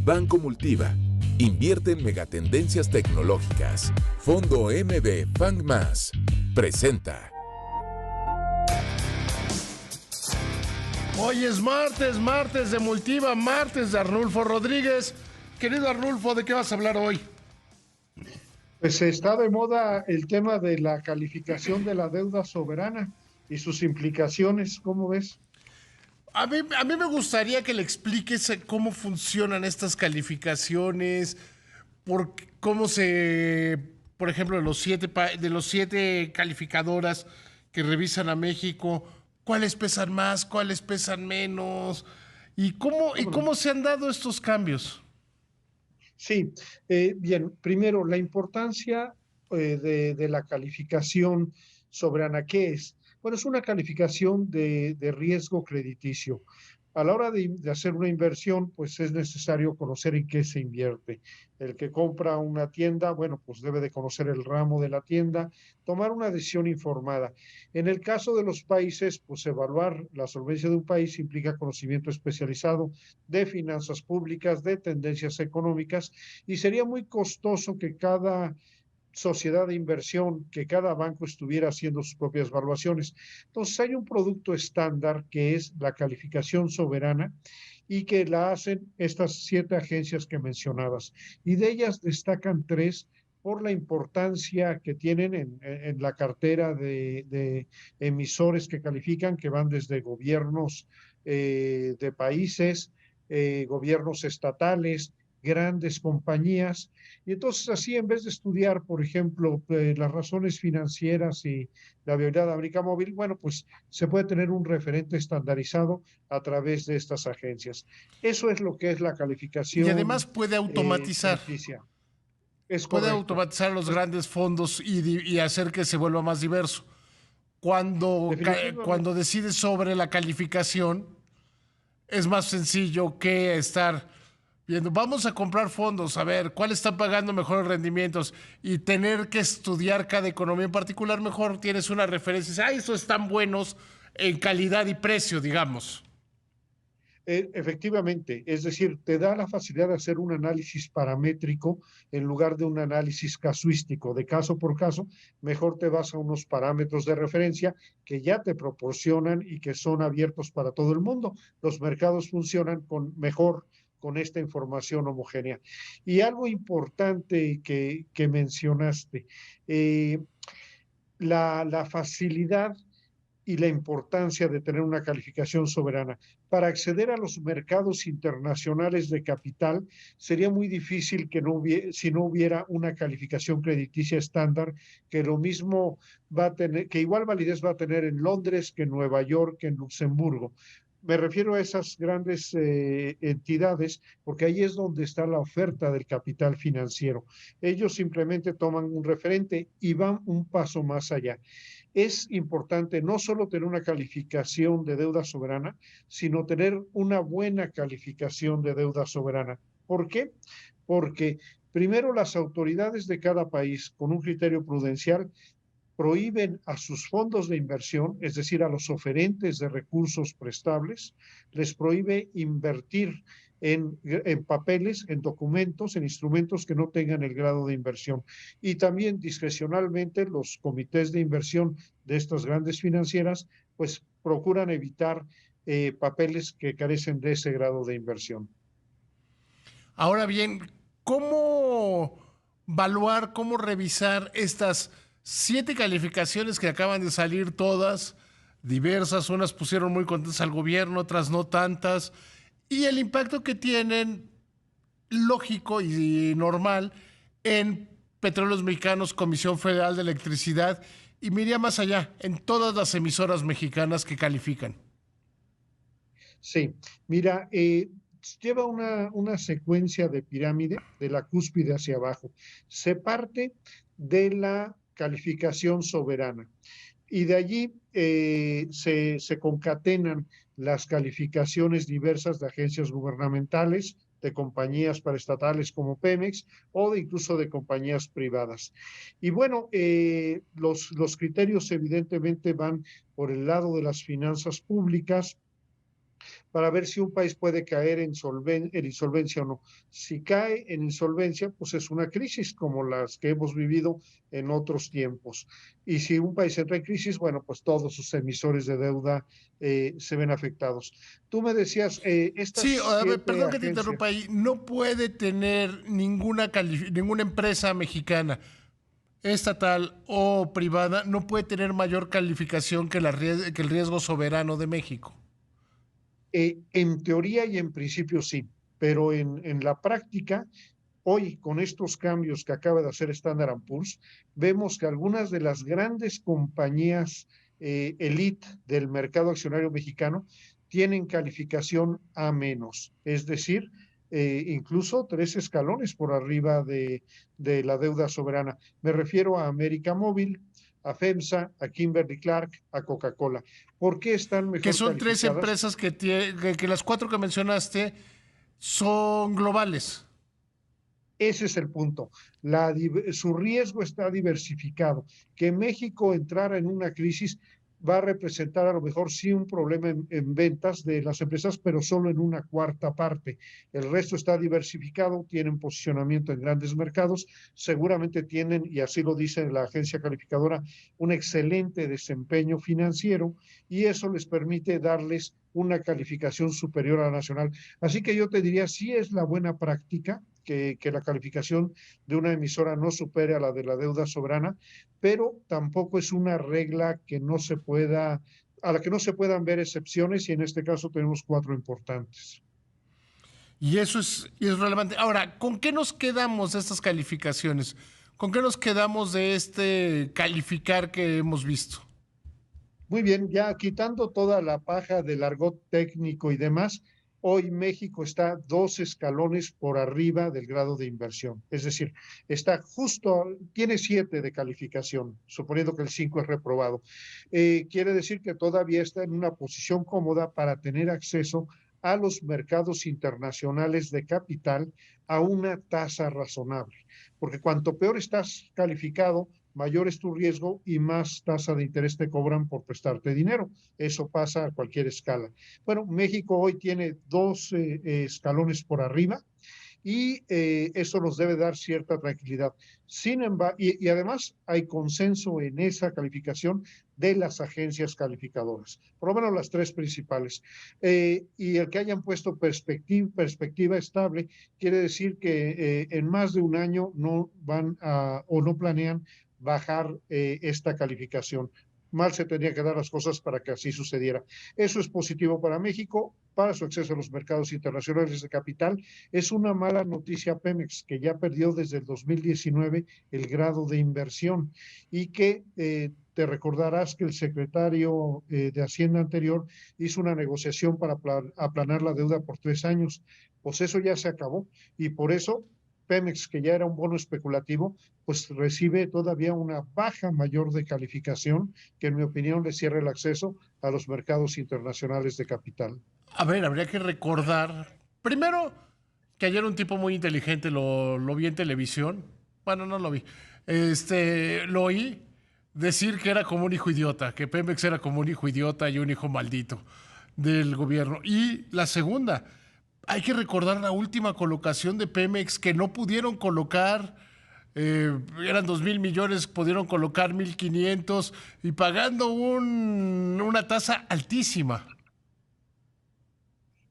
Banco Multiva. Invierte en megatendencias tecnológicas. Fondo MB Fang Más. Presenta. Hoy es martes de Multiva, martes de Arnulfo Rodríguez. Querido Arnulfo, ¿de qué vas a hablar hoy? Pues está de moda el tema de la calificación de la deuda soberana y sus implicaciones, ¿cómo ves? A mí me gustaría que le expliques cómo funcionan estas calificaciones, por ejemplo, de los siete calificadoras que revisan a México, cuáles pesan más, cuáles pesan menos, y ¿Cómo no? cómo se han dado estos cambios. Sí, bien, primero, la importancia de la calificación soberana, ¿qué es? Bueno, es una calificación de riesgo crediticio. A la hora de hacer una inversión, pues es necesario conocer en qué se invierte. El que compra una tienda, bueno, pues debe de conocer el ramo de la tienda, tomar una decisión informada. En el caso de los países, pues evaluar la solvencia de un país implica conocimiento especializado de finanzas públicas, de tendencias económicas, y sería muy costoso que cada sociedad de inversión, que cada banco estuviera haciendo sus propias evaluaciones. Entonces hay un producto estándar que es la calificación soberana y que la hacen estas 7 agencias que mencionabas. Y de ellas destacan 3 por la importancia que tienen en la cartera de emisores que califican, que van desde gobiernos de países, gobiernos estatales, grandes compañías. Y entonces así, en vez de estudiar, por ejemplo, las razones financieras y la viabilidad de América Móvil, bueno, pues se puede tener un referente estandarizado a través de estas agencias. Eso es lo que es la Y además calificación puede automatizar. crediticia. Es Puede correcto. automatizar los Es grandes fondos y hacer que se vuelva más diverso. Cuando definitivamente. decides sobre la calificación, es más sencillo que estar viendo, vamos a comprar fondos, a ver cuál está pagando mejores rendimientos y tener que estudiar cada economía en particular. Mejor tienes una referencia y dices, estos están buenos en calidad y precio, digamos. Efectivamente, es decir, te da la facilidad de hacer un análisis paramétrico en lugar de un análisis casuístico, de caso por caso. Mejor te vas a unos parámetros de referencia que ya te proporcionan y que son abiertos para todo el mundo. Los mercados funcionan mejor con esta información homogénea. Y algo importante que mencionaste, eh, la facilidad y la importancia de tener una calificación soberana. Para acceder a los mercados internacionales de capital sería muy difícil que si no hubiera una calificación crediticia estándar, que lo mismo va a tener, que igual validez va a tener en Londres, que en Nueva York, que en Luxemburgo. Me refiero a esas grandes entidades, porque ahí es donde está la oferta del capital financiero. Ellos simplemente toman un referente y van un paso más allá. Es importante no solo tener una calificación de deuda soberana, sino tener una buena calificación de deuda soberana. ¿Por qué? Porque primero las autoridades de cada país, con un criterio prudencial, prohíben a sus fondos de inversión, es decir, a los oferentes de recursos prestables, les prohíbe invertir en papeles, en documentos, en instrumentos que no tengan el grado de inversión. Y también discrecionalmente los comités de inversión de estas grandes financieras, pues procuran evitar papeles que carecen de ese grado de inversión. Ahora bien, ¿cómo evaluar, cómo revisar estas siete calificaciones que acaban de salir todas, diversas? Unas pusieron muy contentas al gobierno, otras no tantas, y el impacto que tienen, lógico y normal, en Petróleos Mexicanos, Comisión Federal de Electricidad, y me iría más allá, en todas las emisoras mexicanas que califican? Sí, mira, lleva una secuencia de pirámide de la cúspide hacia abajo. Se parte de la calificación soberana y de allí se concatenan las calificaciones diversas de agencias gubernamentales, de compañías paraestatales como Pemex o incluso de compañías privadas. Y bueno, los criterios evidentemente van por el lado de las finanzas públicas, para ver si un país puede caer en insolvencia o no. Si cae en insolvencia, pues es una crisis como las que hemos vivido en otros tiempos. Y si un país entra en crisis, bueno, pues todos sus emisores de deuda se ven afectados. Tú me decías, Sí, estas a ver, 7 perdón que te agencias, interrumpa ahí. No puede tener ninguna empresa mexicana, estatal o privada, no puede tener mayor calificación que, que el riesgo soberano de México. en teoría y en principio sí, pero en la práctica, hoy con estos cambios que acaba de hacer Standard Poor's, vemos que algunas de las grandes compañías elite del mercado accionario mexicano tienen calificación A menos, es decir, incluso 3 escalones por arriba de la deuda soberana. Me refiero a América Móvil, a FEMSA, a Kimberly Clark, a Coca-Cola. ¿Por qué están Que mejor son tres calificadas? empresas que las cuatro que mencionaste son globales. Ese es el punto. Su riesgo está diversificado. Que México entrara en una crisis va a representar a lo mejor sí un problema en ventas de las empresas, pero solo en una cuarta parte. El resto está diversificado, tienen posicionamiento en grandes mercados, seguramente tienen, y así lo dice la agencia calificadora, un excelente desempeño financiero y eso les permite darles una calificación superior a la nacional. Así que yo te diría, sí es la buena práctica que la calificación de una emisora no supere a la de la deuda soberana, pero tampoco es una regla que no se pueda, a la que no se puedan ver excepciones, y en este caso tenemos 4 importantes. Y es relevante. Ahora, ¿con qué nos quedamos de estas calificaciones? ¿Con qué nos quedamos de este calificar que hemos visto? Muy bien, ya quitando toda la paja del argot técnico y demás, hoy México está 2 escalones por arriba del grado de inversión. Es decir, está justo, tiene 7 de calificación, suponiendo que el 5 es reprobado. Quiere decir que todavía está en una posición cómoda para tener acceso a los mercados internacionales de capital a una tasa razonable. Porque cuanto peor estás calificado, mayor es tu riesgo y más tasa de interés te cobran por prestarte dinero. Eso pasa a cualquier escala. Bueno, México hoy tiene 2 escalones por arriba y eso nos debe dar cierta tranquilidad. Sin embargo, y además hay consenso en esa calificación de las agencias calificadoras, por lo menos las 3 principales. Y el que hayan puesto perspectiva estable quiere decir que en más de un año no van a o no planean bajar esta calificación. Mal se tendrían que dar las cosas para que así sucediera. Eso es positivo para México, para su acceso a los mercados internacionales de capital. Es una mala noticia Pemex, que ya perdió desde el 2019 el grado de inversión y que te recordarás que el secretario de Hacienda anterior hizo una negociación para aplanar la deuda por 3 años. Pues eso ya se acabó y por eso Pemex, que ya era un bono especulativo, pues recibe todavía una baja mayor de calificación que en mi opinión le cierra el acceso a los mercados internacionales de capital. A ver, habría que recordar, primero, que ayer un tipo muy inteligente lo vi en televisión. Bueno, no lo vi. Lo oí decir que era como un hijo idiota, que Pemex era como un hijo idiota y un hijo maldito del gobierno. Y la segunda, hay que recordar la última colocación de Pemex que no pudieron colocar, eran 2,000 millones, pudieron colocar 1,500 y pagando una tasa altísima.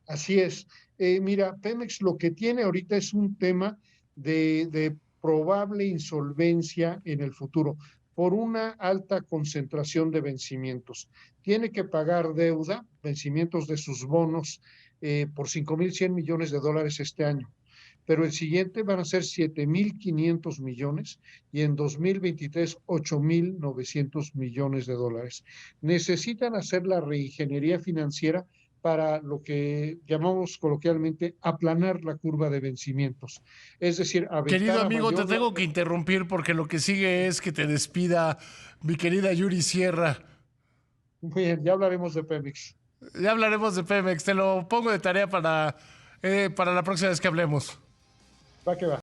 Así es. Mira, Pemex lo que tiene ahorita es un tema de probable insolvencia en el futuro por una alta concentración de vencimientos. Tiene que pagar deuda, vencimientos de sus bonos, por 5,100 millones de dólares este año, pero el siguiente van a ser 7,500 millones y en 2023 8,900 millones de dólares. Necesitan hacer la reingeniería financiera para lo que llamamos coloquialmente aplanar la curva de vencimientos. Es decir, Querido aventar a amigo, te mayor tengo que interrumpir porque lo que sigue es que te despida mi querida Yuri Sierra. Bien, ya hablaremos de Pemex. Ya hablaremos de Pemex, te lo pongo de tarea para la próxima vez que hablemos. Va que va.